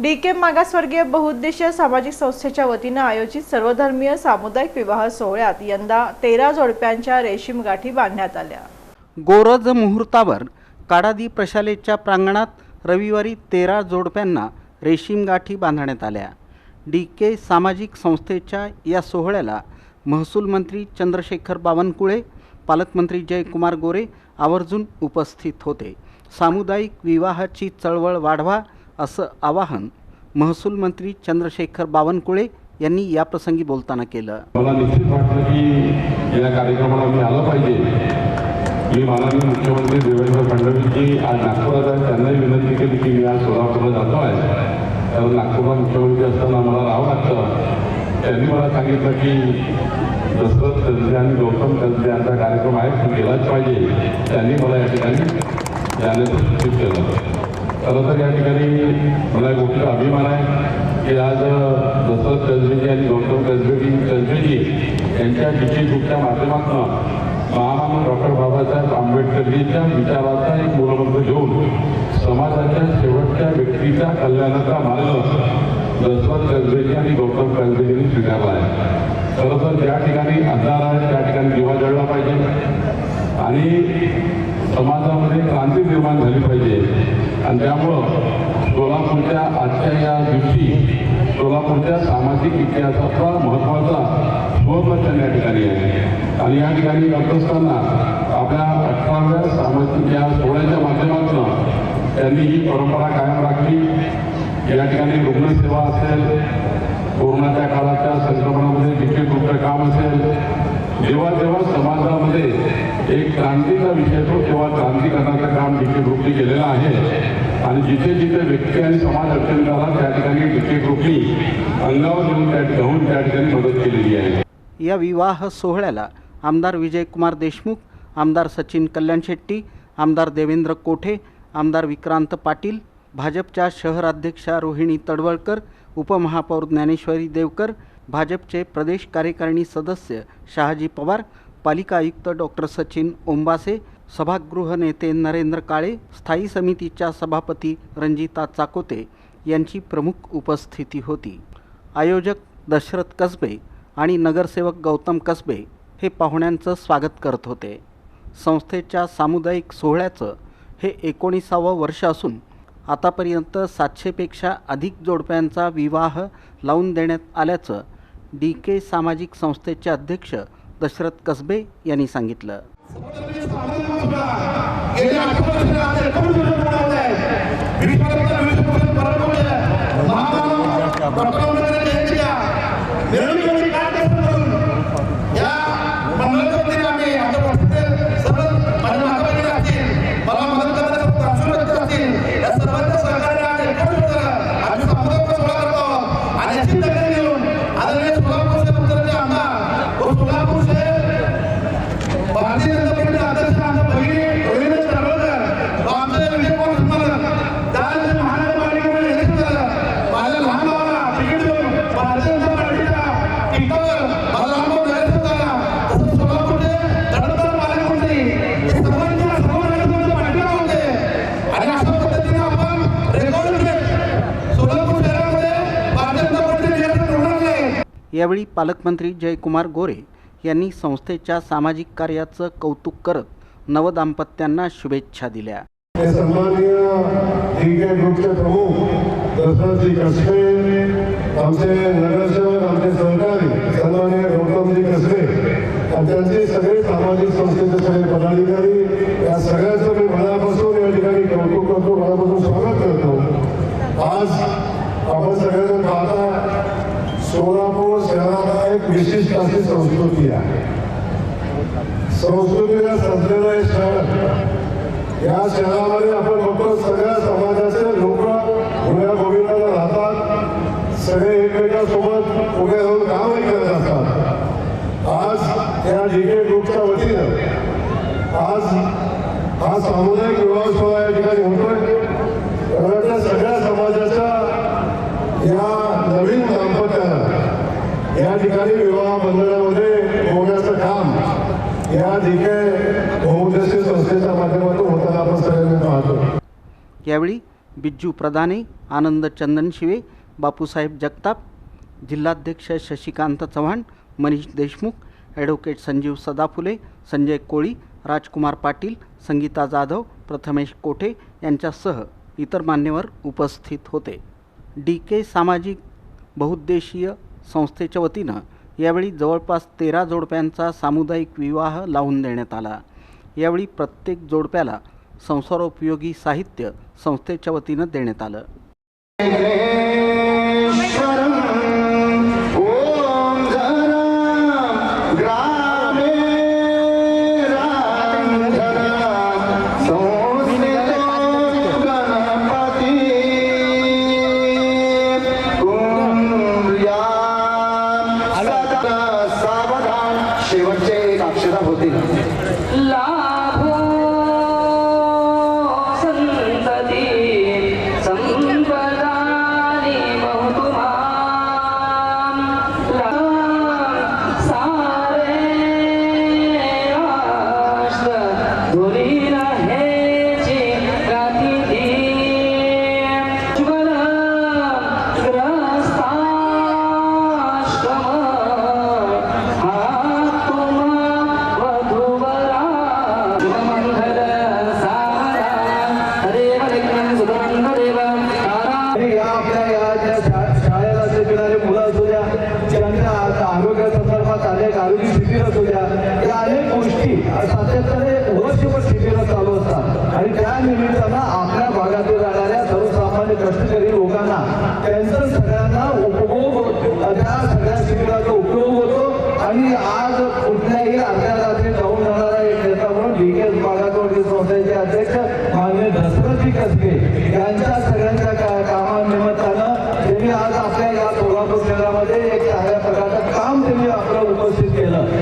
DK मागासवर्गीय बहुउद्देशीय सामाजिक संस्थेच्या वतीने आयोजित सर्वधर्मीय सामुदायिक विवाह सोहळ्यात यंदा 13 जोडप्यांच्या रेशीम गाठी बांधण्यात आल्या। गोरज मुहूर्तावर काडादी प्रशालेच्या प्रांगणात रविवारी 13 जोडप्यांना रेशीम गाठी बांधण्यात आल्या। DK सामाजिक संस्थेच्या या सोहळ्याला महसूल मंत्री चंद्रशेखर बावनकुळे, पालकमंत्री जयकुमार गोरे आवर्जून उपस्थित होते। सामुदायिक विवाहाची चळवळ वाढवा असं आवाहन महसूल मंत्री चंद्रशेखर बावनकुळे यांनी याप्रसंगी बोलताना केलं। मला निश्चित वाटलं की या कार्यक्रमाला मी आलं पाहिजे। मी माननीय मुख्यमंत्री देवेंद्र फडणवीसजी आज नागपुरात आहेत, त्यांनाही विनंती केली की मी आज सोलापूरला जातो आहे, कारण नागपूरला मुख्यमंत्री असताना मला राहावं लागतं। त्यांनी मला सांगितलं की दशरथ कसबे आणि गौतम कसबे यांचा कार्यक्रम आहे, तो केलाच पाहिजे। त्यांनी मला या ठिकाणी जाण्याचं सूचित केलं। खरं तर या ठिकाणी मला एक मोठा अभिमान आहे की आज दशरथ कसबेजी आणि गौतम कसबेजी यांच्या DK ग्रुपच्या माध्यमातून महामानव डॉक्टर बाबासाहेब आंबेडकरजींच्या विचाराचा एक मूलमंत्र घेऊन समाजाच्या शेवटच्या व्यक्तीच्या कल्याणाचा मार्ग दशरथ कसबेजी आणि गौतम कसबेजींनी स्वीकारला आहे। खरं तर ज्या ठिकाणी अंधार आहे त्या ठिकाणी दिवा जळला पाहिजे आणि समाजामध्ये क्रांती निर्माण झाली पाहिजे। आणि त्यामुळं सोलापूरच्या आजच्या या दिवशी सोलापूरच्या सामाजिक इतिहासाचा महत्त्वाचा सुवर्णक्षण या ठिकाणी आहे। आणि या ठिकाणी करत असताना आपल्या 18व्या सामाजिक या सोहळ्याच्या माध्यमातून त्यांनी ही परंपरा कायम राखली। या ठिकाणी रुग्णसेवा असेल, कोरोनाच्या काळाच्या संक्रमणामध्ये DK ग्रुपचं काम असेल, जेव्हा जेव्हा समाजामध्ये एक क्रांतीचा विषय होतो तेव्हा क्रांती करण्याचं काम DK ग्रुपने केलेलं आहे। आणि जिथे जिथे व्यक्ती आणि समाज अडचणीत आला त्या ठिकाणी DK ग्रुपनी अंगावर घेऊन त्या ठिकाणी मदत केलेली आहे। या विवाह सोहळ्याला आमदार विजयकुमार देशमुख, आमदार सचिन कल्याणशेट्टी, आमदार देवेंद्र कोठे, आमदार विक्रांत पाटील, भाजपच्या शहराध्यक्षा रोहिणी तडवळकर, उपमहापौर ज्ञानेश्वरी देवकर, भाजपचे प्रदेश कार्यकारिणी सदस्य शहाजी पवार, पालिका आयुक्त डॉक्टर सचिन ओंबासे, सभागृह नेते नरेंद्र काळे, स्थायी समितीच्या सभापती रंजिता चाकोते यांची प्रमुख उपस्थिती होती। आयोजक दशरथ कसबे आणि नगरसेवक गौतम कसबे हे पाहुण्यांचं स्वागत करत होते। संस्थेच्या सामुदायिक सोहळ्याचं हे 19वे वर्ष असून आतापर्यंत 700पेक्षा अधिक जोडप्यांचा विवाह लावून देण्यात आल्याचं DK सामाजिक संस्थेचे अध्यक्ष दशरथ कसबे यांनी सांगितलं। यावेळी पालकमंत्री जयकुमार गोरे यांनी संस्थेच्या सामाजिक कार्याचं कौतुक करत नवदाम्पत्यांना शुभेच्छा दिल्या। सन्माननीय DK ग्रुपचे प्रमुख दशरथजी कसबे, आमचे नगरसेवक, आमचे सहकारी सन्माननीय गौतमजी कसबे आणि त्यांचे सगळे सामाजिक संस्थेचे सगळे पदाधिकारी, या सगळ्यांचं मी मनापासून या ठिकाणी कौतुक करतो, मनापासून स्वागत करतो। आज आपण सगळेजण पाहता सोलापूर शहराला एक विशिष्ट अशी संस्कृती आहे। संस्कृतीला सजलेलं हे शहर, या शहरामध्ये आपण बघतो सगळ्या समाजाचे लोक उभ्या गोविंदाला राहतात, सगळे एकमेकांसोबत उभे राहून कामही करत असतात। आज या DK ग्रुपच्या वतीनं आज हा सामुदायिक विवाह सोहळा या ठिकाणी होतोय। सगळ्या समाजाच्या या नवीन दाम्पत्याला या ठिकाणी विवाह बंधनामध्ये होण्याचं काम या DK बहुउद्देशीय संस्थेच्या माध्यमातून होताना आपण सगळ्यांनी पाहतो। यावेळी बिज्जू प्रधाने, आनंद चंदनशिवे, बापूसाहेब जगताप, जिल्हाध्यक्ष शशिकांत चव्हाण, मनीष देशमुख, ॲडव्होकेट संजीव सदाफुले, संजय कोळी, राजकुमार पाटील, संगीता जाधव, प्रथमेश कोठे यांच्यासह इतर मान्यवर उपस्थित होते. DK सामाजिक बहुउद्देशीय संस्थेच्या वतीनं यावेळी जवळपास 13 जोडप्यांचा सामुदायिक विवाह लावून देण्यात आला. यावेळी प्रत्येक जोडप्याला संसारोपयोगी साहित्य संस्थेच्या वतीनं देण्यात आलं. शेवटचे एक अक्षरा होतील. लाभो संतती संपदानी बहुतुमाम सारे राष्ट्र धुरी रहेची राती ज्वल ग्रस्ताश्रम आरोग्यासंदर्भात अनेक आरोग्य शिबिर असू द्या, या अनेक गोष्टी सातत्याने वर्षभर शिबिरं चालू असतात आणि त्या निमित्तानं आपल्या भागातील राहणाऱ्या सर्वसामान्य कष्टकरी लोकांना त्यांचा सगळ्यांना उपभोग त्या सगळ्या शिबिराचा उपयोग होतो. आणि आज कुठल्याही अर्ध्या रात्री जाऊन जाणारा एक नेता म्हणून DK भागातवरती संस्थेचे अध्यक्ष माननीय दशरथजी कसबे यांच्या सगळ्यांच्या कामानिमित्तानं त्यांनी आज आपल्या या सोलापूर शहरामध्ये एक